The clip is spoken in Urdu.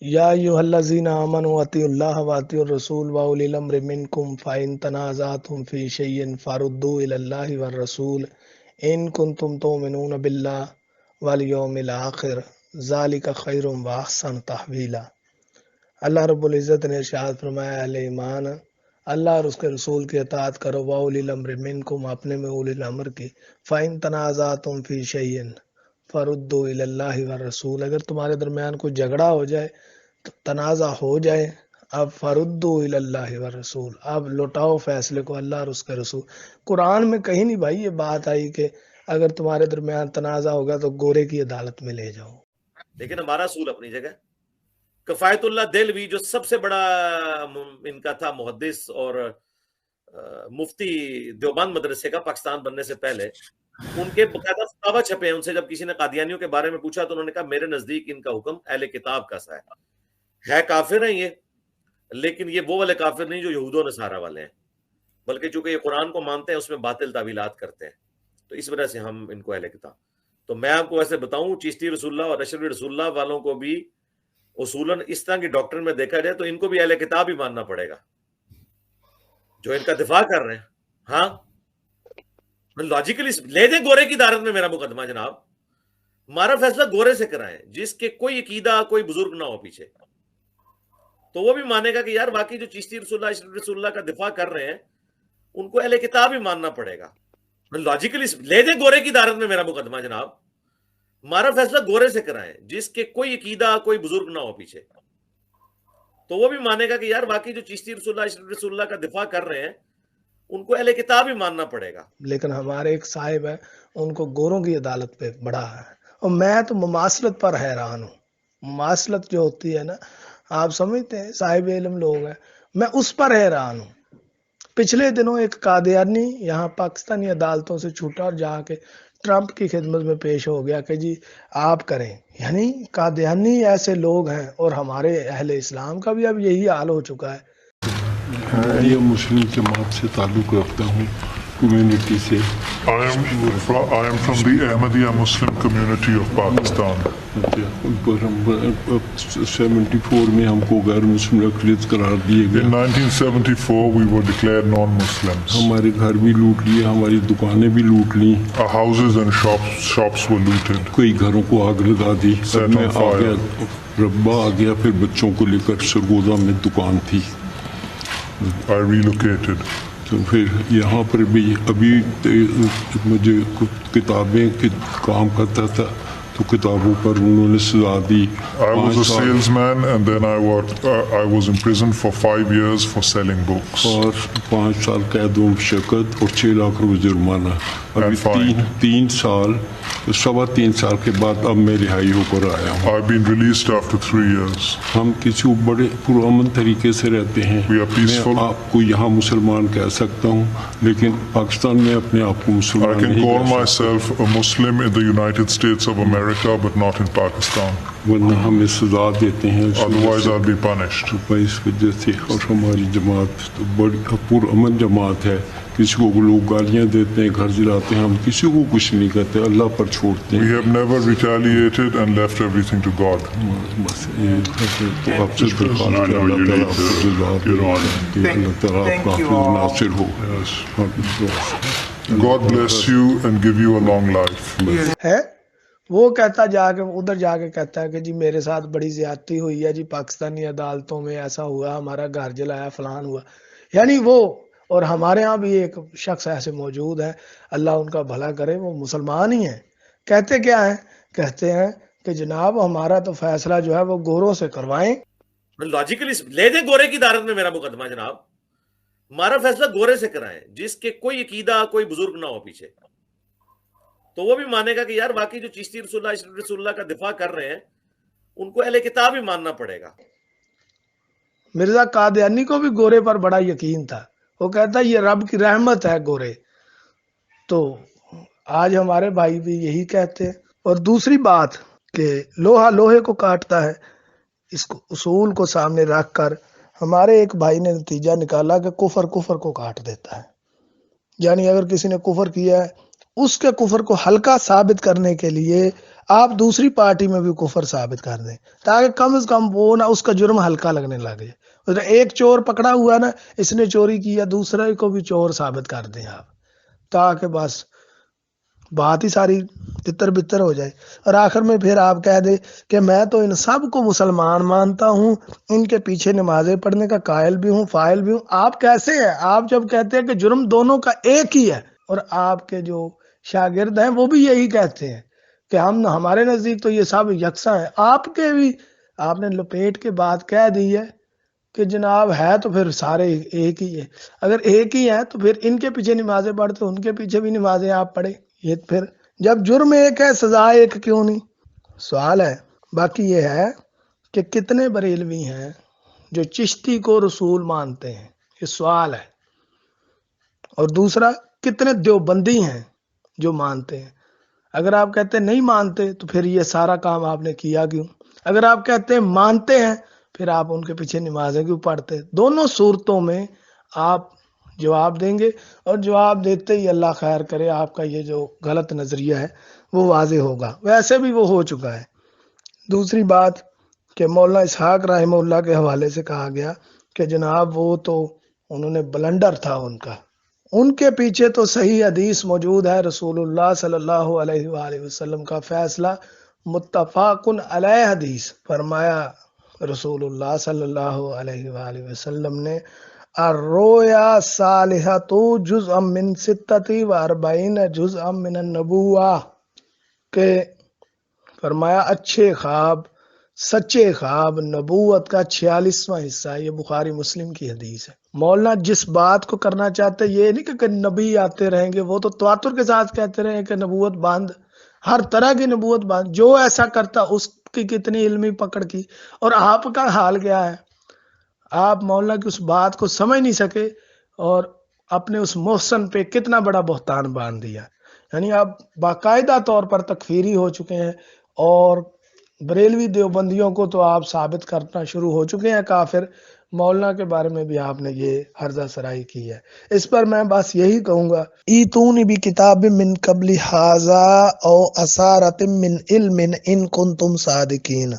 یا ایھا الذین آمنوا اطیعوا اللہ واطیعوا الرسول واولی الامر منکم فإن تنازعتم فی شیء فردوه الی اللہ والرسول ان کنتم تؤمنون باللہ والیوم الآخر ذالک خیر واحسن تحویلا۔ اللہ رب العزت نے ارشاد فرمایا، اہل ایمان اللہ اور اس کے رسول کی اطاعت کرو، واولی الامر منکم اپنے میں اولی الامر کی، فإن تنازعتم فی شیء فردوا الی اللہ والرسول، اگر تمہارے درمیان کوئی جھگڑا ہو جائے، تنازع ہو جائے، اب فردو الی اللہ والرسول، اب لوٹاؤ فیصلے کو اللہ اور اس کے رسول۔ قرآن میں کہیں نہیں بھائی یہ بات آئی کہ اگر تمہارے درمیان تنازع ہوگا تو گورے کی عدالت میں لے جاؤ۔ لیکن ہمارا اصول اپنی جگہ۔ کفایت اللہ دہلوی جو سب سے بڑا ان کا تھا محدث اور مفتی دیوبند مدرسے کا پاکستان بننے سے پہلے، ان کے باقاعدہ فتاوی چھپے ہیں۔ ان سے جب کسی نے قادیانیوں کے بارے میں پوچھا تو انہوں نے کہا میرے نزدیک ان کا حکم اہل کتاب کا سا ہے کافر ہیں یہ، لیکن یہ وہ والے کافر نہیں جو یہود و نصارہ والے ہیں، بلکہ چونکہ یہ قرآن کو مانتے ہیں اس میں باطل تعویلات کرتے ہیں، تو اس وجہ سے ہم ان کو اہل کتاب۔ تو میں آپ کو ایسے بتاؤں، چشتی رسول اللہ اور اشرفی رسول اللہ والوں کو بھی اصولاً اس طرح کی ڈاکٹر میں دیکھا جائے تو ان کو بھی اہل کتاب ہی ماننا پڑے گا جو ان کا دفاع کر رہے ہیں۔ ہاں لاجیکلی لے دیں گورے کی عدالت میں میرا مقدمہ، جناب ہمارا فیصلہ گورے سے کرائیں جس کے کوئی عقیدہ کوئی بزرگ نہ ہو پیچھے، تو وہ بھی مانے گا کہ یار باقی جو چشتی رسول اللہ اشرفی رسول اللہ کا دفاع کر رہے ہیں ان کو اہل کتاب ہی ماننا پڑے گا۔ لاجیکلی لے دیں گورے کی عدالت میں میرا مقدمہ، جناب ہمارا فیصلہ گورے سے کرائیں جس کے کوئی عقیدہ کوئی بزرگ نہ ہو پیچھے، تو وہ بھی مانے گا کہ یار باقی جو چشتی رسول اللہ اشرفی رسول اللہ کا دفاع کر رہے ہیں ان کو اہل کتاب ہی ماننا پڑے گا۔ لیکن ہمارے ایک صاحب ہے، ان کو گوروں کی عدالت پہ بڑا ہے، اور میں تو مماثلت پر حیران ہوں۔ مماثلت جو ہوتی ہے نا، آپ سمجھتے ہیں صاحب علم لوگ ہیں، میں اس پر حیران ہوں۔ پچھلے دنوں ایک قادیانی یہاں پاکستانی عدالتوں سے چھوٹا اور جا کے ٹرمپ کی خدمت میں پیش ہو گیا کہ جی آپ کریں، یعنی قادیانی ایسے لوگ ہیں، اور ہمارے اہل اسلام کا بھی اب یہی حال ہو چکا ہے۔ یہ مسلم جماعت سے تعلق رکھتا ہوں، کمیونٹی سے۔ I am from the Ahmadiyya Muslim community of Pakistan. 74 میں ہم کو غیر مسلم اقلیت قرار دیے In گئے، 1974, we were declared non-Muslims. ہمارے گھر بھی لوٹ لیے، ہماری دکانیں بھی لوٹ لیں، Our houses and shops were looted. کئی گھروں کو آگ لگا دی۔ Set میں on آ fire. گیا، ربا آ گیا، پھر بچوں کو لے کر سرگودا میں دکان تھی، I relocated. تو پھر یہاں پر بھی ابھی مجھے کتابیں کام کرتا تھا تو کتابوں پر انہوں نے سزا دی۔ I was a salesman, and then I was imprisoned for 5 years for selling books. اور 5 سال قید و مشقت اور 6 لاکھ روپے جرمانہ۔ ابھی And fine. 3 سال 3.25 سال کے بعد اب میں رہائی ہو کر آیا ہوں۔ I've been released after 3 years. ہم کسی کو بڑے پرامن طریقے سے رہتے ہیں۔ We are peaceful. میں آپ کو یہاں مسلمان کہہ سکتا ہوں، لیکن پاکستان میں اپنے آپ کو I مسلمان can نہیں call کہہ سکتا، myself a Muslim in the United States of America, but not in Pakistan. ورنہ ہمیں سزا دیتے ہیں۔ اس وجہ Otherwise, سے- I'll be punished. اس وجہ سے، اور ہماری جماعت تو بڑی پرامن جماعت ہے۔ کسی کو لوگ گالیاں دیتے ہیں، گھر جلاتے ہیں، ہم کسی کو کچھ نہیں کہتے، اللہ پر چھوڑتے We ہیں۔ have never retaliated and left everything to God. بس یہ تو آپ سے درخواست ہے، اللہ تعالیٰ آپ کو جزا دے کہ اللہ تعالیٰ آپ کا حافظ ناصر ہو۔ God bless you and give you a long life. ہے وہ کہتا جا کے ادھر جا کے کہتا ہے کہ جی میرے ساتھ بڑی زیادتی ہوئی ہے، جی پاکستانی عدالتوں میں ایسا ہوا، ہمارا گھر جلایا، فلان ہوا، یعنی وہ۔ اور ہمارے ہاں بھی ایک شخص ایسے موجود ہے، اللہ ان کا بھلا کرے، وہ مسلمان ہی ہیں، کہتے کیا ہیں؟ کہتے ہیں کہ جناب ہمارا تو فیصلہ جو ہے وہ گوروں سے کروائیں۔ لاجیکلی لے دیں گورے کی عدالت میں میرا مقدمہ، جناب ہمارا فیصلہ گورے سے کرائیں جس کے کوئی عقیدہ کوئی بزرگ نہ ہو پیچھے، تو وہ بھی مانے گا کہ یار باقی جو چشتی رسول اللہ اشرفی رسول اللہ کا دفاع کر رہے ہیں ان کو اہل کتاب ہی ماننا پڑے گا۔ مرزا قادیانی کو بھی گورے پر بڑا یقین تھا، وہ کہتا یہ رب کی رحمت ہے گورے۔ تو آج ہمارے بھائی بھی یہی کہتے ہیں۔ اور دوسری بات کہ لوہا لوہے کو کاٹتا ہے، اس کو اصول کو سامنے رکھ کر ہمارے ایک بھائی نے نتیجہ نکالا کہ کفر کفر کو کاٹ دیتا ہے، یعنی اگر کسی نے کفر کیا ہے اس کے کفر کو ہلکا ثابت کرنے کے لیے آپ دوسری پارٹی میں بھی کفر ثابت کر دیں تاکہ کم از کم وہ نہ اس کا جرم ہلکا لگنے لگے. ایک چور پکڑا ہوا نا, اس نے چوری کیا, دوسرے کو بھی چور ثابت کر دیں آپ, تاکہ بس بات ہی ساری تتر بتر ہو جائے. اور آخر میں پھر آپ کہہ دیں کہ میں تو ان سب کو مسلمان مانتا ہوں, ان کے پیچھے نمازیں پڑھنے کا قائل بھی ہوں, فاعل بھی ہوں. آپ کیسے ہیں؟ آپ جب کہتے ہیں کہ جرم دونوں کا ایک ہی ہے, اور آپ کے جو شاگرد ہیں وہ بھی یہی کہتے ہیں کہ ہمارے نزدیک تو یہ سب یکساں ہیں, آپ کے بھی آپ نے لپیٹ کے بات کہہ دی ہے کہ جناب ہے تو پھر سارے ایک ہی ہے. اگر ایک ہی ہے تو پھر ان کے پیچھے نمازیں پڑھتے, ان کے پیچھے بھی نمازیں آپ پڑھیں. یہ پھر جب جرم ایک ہے سزا ایک کیوں نہیں؟ سوال ہے. باقی یہ ہے کہ کتنے بریلوی ہیں جو چشتی کو رسول مانتے ہیں, یہ سوال ہے. اور دوسرا, کتنے دیوبندی ہیں جو مانتے ہیں؟ اگر آپ کہتے ہیں نہیں مانتے تو پھر یہ سارا کام آپ نے کیا کیوں؟ اگر آپ کہتے ہیں مانتے ہیں پھر آپ ان کے پیچھے نمازیں کیوں پڑھتے؟ دونوں صورتوں میں آپ جواب دیں گے, اور جواب دیتے ہی اللہ خیر کرے آپ کا یہ جو غلط نظریہ ہے وہ واضح ہوگا. ویسے بھی وہ ہو چکا ہے. دوسری بات کہ مولانا اسحاق رحمہ اللہ کے حوالے سے کہا گیا کہ جناب وہ تو انہوں نے بلنڈر تھا ان کے پیچھے تو صحیح حدیث موجود ہے, رسول اللہ صلی اللہ علیہ وآلہ وسلم کا فیصلہ متفق علیہ حدیث. فرمایا رسول اللہ صلی اللہ علیہ وآلہ وسلم نے, الرؤیا صالحۃ جزء من 46 جزء من النبوہ, کہ فرمایا اچھے خواب, سچے خواب نبوت کا 46واں حصہ ہے. یہ بخاری مسلم کی حدیث ہے. مولانا جس بات کو کرنا چاہتے یہ نہیں کہ نبی آتے رہیں گے, وہ تو تواتر کے ساتھ کہتے رہے کہ نبوت بند, ہر طرح کی نبوت بند. جو ایسا کرتا اس کی کتنی علمی پکڑ کی. اور آپ کا حال کیا ہے؟ آپ مولانا کی اس بات کو سمجھ نہیں سکے اور اپنے اس محسن پہ کتنا بڑا بہتان باندھ دیا. یعنی آپ باقاعدہ طور پر تکفیری ہو چکے ہیں, اور بریلوی دیوبندیوں کو تو آپ ثابت کرنا شروع ہو چکے ہیں کافر. مولانا کے بارے میں بھی آپ نے یہ ہرزہ سرائی کی ہے. اس پر میں بس یہی کہوں گا, ایتونی بھی کتاب من قبل ھذا او اثارۃ من علم ان کنتم صادقین.